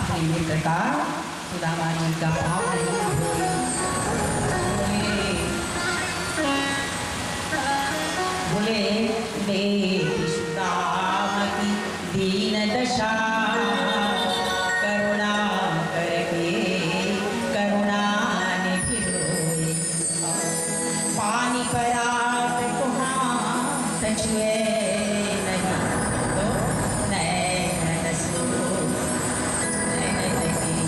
अपने मित्र का सुदामा जी का भाव बोले देख सुदामा की दीन दशा करुणा करके करुणा ने फिरोए पानी परा छुए नहीं तो नैन सो नैन लगी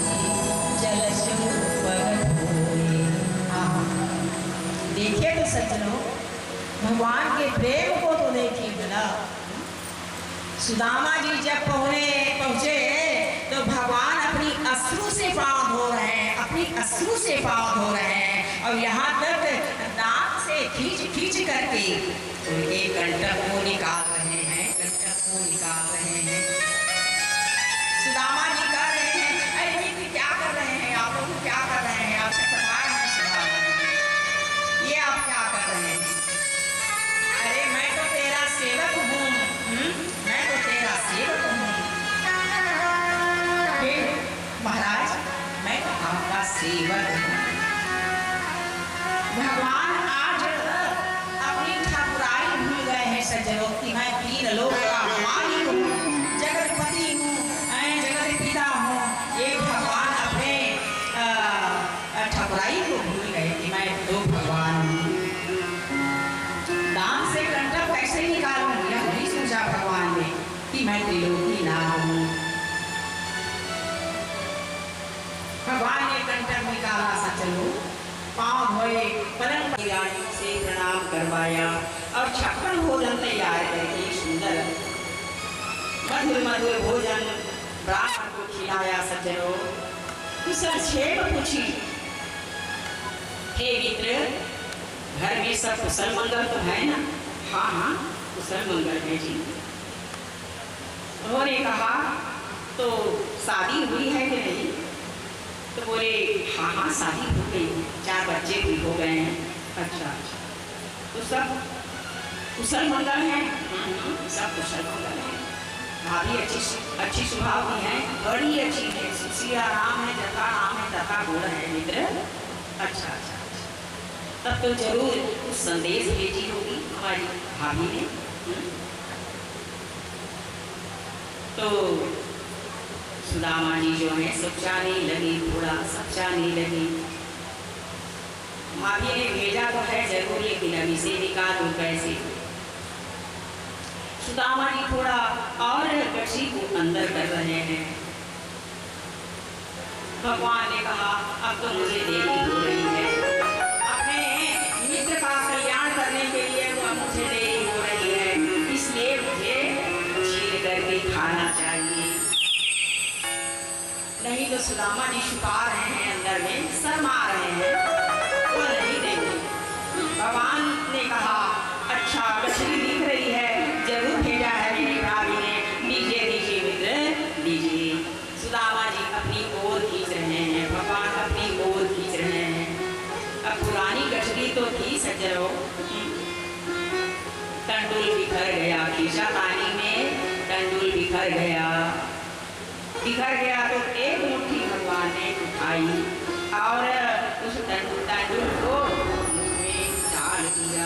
जल सो पग धोए। देखिए तो सज्जनों, भगवान के प्रेम को तो देखिए ना। सुदामा जी जब पहुंचे तो भगवान अपनी अश्रु से पाँव धो रहे हैं, अपनी अश्रु से पाँव धो रहे हैं और यहाँ तक दांत से खींच करके उनके कंटक को निकाल रहे हैं, कंटक को निकाल रहे हैं। सुदामा जी कह रहे हैं, अरे ये क्या कर रहे हैं आप लोग, क्या कर रहे हैं, आपसे पता है सुदामा जी, ये आप क्या कर रहे हैं? अरे मैं तो तेरा सेवक हूँ, मैं तो तेरा सेवक हूँ। महाराज मैं तो आपका सेवक हूँ। भगवान आज अपनी ठाकुराई भूल गए हैं सज्जनों की मैं तीन लोक का मालिक हूँ, जगतपति हूँ, जगत पिता हूँ। ये भगवान अपने ठाकुराई को भूल गए कि मैं दो भगवान हूँ। दांत से कंटक कैसे निकालूं, यह नहीं सोचा भगवान ने कि मैं त्रिलोकी ना हूँ। भगवान ने कंटक निकाला सज्जनों, पाँव धोए, पलंग से प्रणाम करवाया और 56 भोजन तैयार करके सुंदर मधुर मधुर भोजन ब्राह्मण को खिलाया सज्जनों। कुशल क्षेम पूछी, हे मित्र घर में सब कुशल मंगल तो है ना? हाँ हाँ कुशल मंगल है जी। उन्होंने कहा तो शादी हुई है कि नहीं? तो बोले हाँ हाँ शादी हो गई, 4 बच्चे भी हो गए हैं। अच्छा अच्छा, तो सब कुशल मंगल है? सब कुशल मंगल है। भाभी अच्छी स्वभाव की है, बड़ी अच्छी है, सिया राम है, जता राम है, तथा गुण है मित्र। अच्छा अच्छा, तब तो जरूर कुछ संदेश भेजी होगी हमारी भाभी ने। तो सुदामा जी जो है सोचाने लगी, थोड़ा समझाने लगी। भाभी ने भेजा तो है जरूर, लेकिन अभी से निकालूं कैसे? सुदामा जी थोड़ा और कक्षी को अंदर कर रहे हैं। भगवान ने कहा अब तो मुझे देरी हो रही है, अपने मित्र का कल्याण करने के लिए मुझे देरी हो रही है, इसलिए मुझे छील करके खाना चाहिए। नहीं तो सुदामा जी छुपा रहे हैं अंदर में, शर्मा रहे हैं, वो नहीं देंगे। भगवान ने कहा अच्छा कचरी दिख रही है, जरूर भेजा है मेरी भाभी ने, दीजिए दीजिए मित्र दीजिए। सुदामा जी अपनी ओर खींच रहे हैं, भगवान अपनी ओर खींच रहे हैं। अब पुरानी कचरी तो थी सज्जनों, टंडुल बिखर गया, खींचा पानी में टंडुल बिखर गया। बिखर गया तो एक मुट्ठी भगवान ने उठाई और उस तंदूर को मुख में डाल दिया,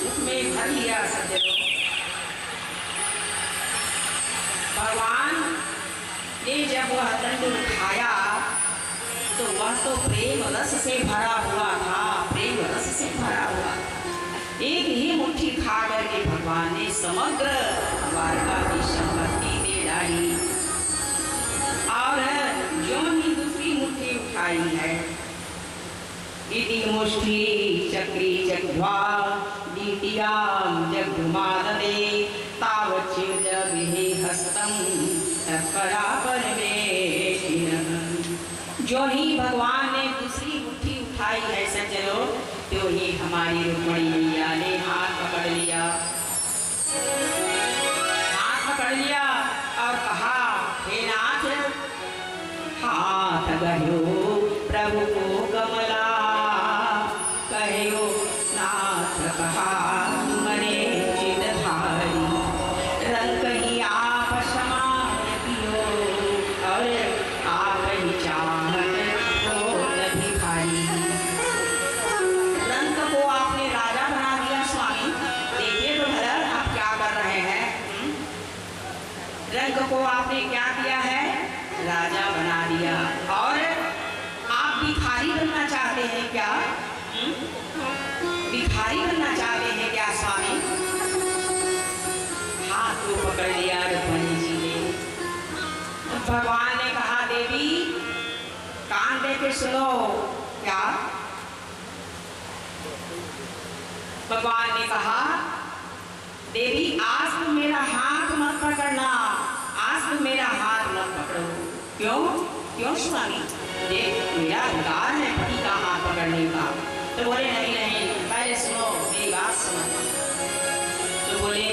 मुख में भर लिया सज्जनों। भगवान ने जब वह तंदूर खाया तो वह तो प्रेम रस से भरा हुआ था, प्रेम रस से भरा हुआ। एक ही मुट्ठी खा करके भगवान ने समग्र द्वारका की संपत्ति दे डाली और जो ही दूसरी मुट्ठी उठाई है, इति मुष्टि चक्री जग्ध्वा द्वितीयां जग्धुमाददे तावच्चिर्जगहे हस्तं तत्परा परमेष्ठिनः। जो ही भगवान ने दूसरी मुट्ठी उठाई है सज्जनों, तो ही हमारी रुक्मणी मैया ने हाथ पकड़ लिया, हाथ पकड़ लिया और कहा हे नाथ, हाथ गयो प्रभु को कमला, कहो नाथ कहा मने चित भारी, रंग ही आप समान पियो और को आपने क्या किया है? राजा बना दिया। और आप भिखारी बनना चाहते हैं क्या? भिखारी बनना चाहते हैं क्या स्वामी? हाथ को पकड़ लिया रुक्मणी जी ने। भगवान ने कहा देवी कान दे के सुनो। क्या? भगवान ने कहा देवी आज तुम मेरा हाथ मत पकड़ना, आज तुम मेरा हाथ मत पकड़ो। क्यों? क्यों स्वामी? देख मेरा अधिकार है पति का हाथ पकड़ने का। तो बोले नहीं नहीं पहले सुनो मेरी बात सुनो। तो बोले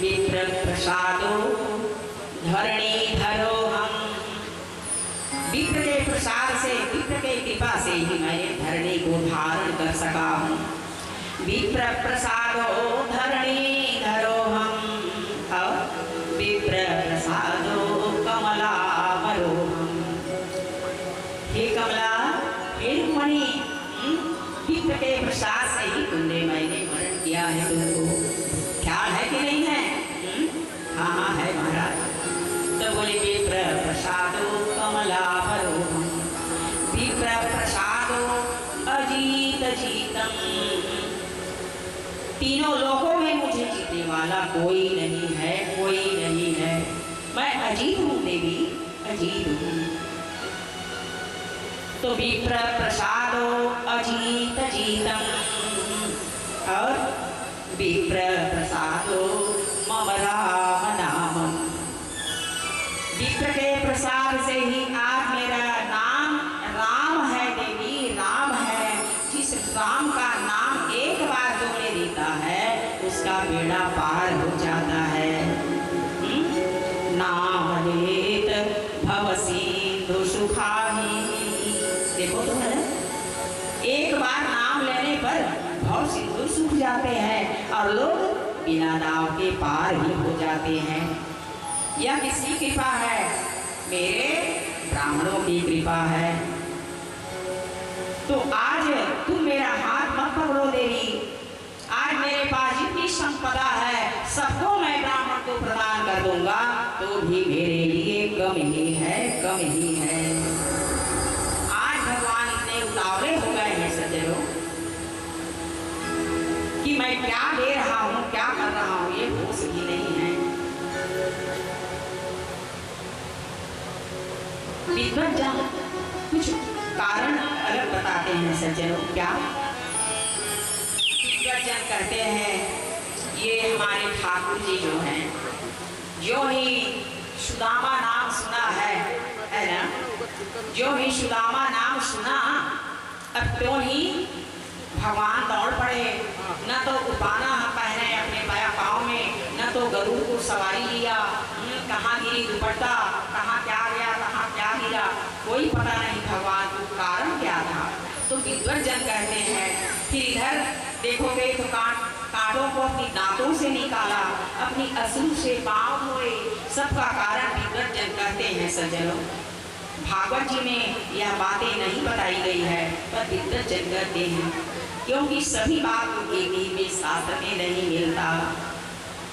विप्र प्रसादो धरणी धरो हम। विप्र के प्रसाद से, विप्र के कृपा से ही मैं धरणी को धारण कर सका हूँ। विप्र प्रसादो धरणी धरो हम। विप्र प्रसादो कमला मरो हम। हे कमला, हे रुक्मणी, विप्र के प्रसाद से ही तुमने मैंने वर्ण किया है। तुमको ख्याल है कि नहीं है? हाँ हाँ है महाराज। तो बोले विप्र प्रसादो कमला मरो हम। विप्र प्रसादो अजीत जीतम। तीनों लोकों में मुझे जीतने वाला कोई नहीं है, कोई नहीं है। मैं अजीत हूँ देवी, अजीत हूँ। तो विप्र प्रसादो अजीत जीतम और विप्र प्रसादो मम राम नामम। विप्र के प्रसाद से ही आज मेरा नाम राम है देवी, राम है। जिस राम का नाम एक बार जो ले लेता है उसका बेड़ा पार हो जाता है। नाम लेत भव सिंधु सुखाही। देखो तो है, एक बार नाम लेने पर भव सिंधु सूख जाते हैं और लोग बिना नाव के पार ही हो जाते हैं। यह किसकी कृपा है? मेरे ब्राह्मणों की कृपा है। तो आज तुम मेरा हाथ मत पकड़ो देवी। आज मेरे पास जितनी संपदा है सबको मैं ब्राह्मण को प्रदान कर दूंगा, तो भी मेरे लिए कम ही है, कम ही है। आज भगवान इतने उतावले हो गए हैं सज्जनों कि मैं क्या दे रहा हूँ, क्या कर रहा हूँ, ये होश भी नहीं है। विद्वज्जन कुछ कारण अलग बताते हैं सज्जनों। क्या? विद्वज्जन कहते हैं ये हमारे ठाकुर जी जो हैं, जो ही सुदामा नाम सुना है ना, जो ही सुदामा नाम सुना अब तो ही भगवान दौड़ पड़े। न तो उपाना पहने अपने पाँव में, न तो गरुड़ को सवारी लिया। कहाँ गिरी दुपट्टा, कहाँ क्या गया, कहाँ क्या गिरा, कोई पता नहीं भगवान को कारण क्या था। तो विद्वज्जन कहते हैं फिर इधर देखोगे तो कांटों को अपनी दांतों से निकाला, अपनी असुर से पाँव धोए। सबका कारण विद्वज्जन कहते हैं सज्जनों। भागवत जी में यह बातें नहीं बताई गई है पर विद्वज्जन कहते हैं, क्योंकि सभी बात एक ही में शास्त्र में नहीं मिलता।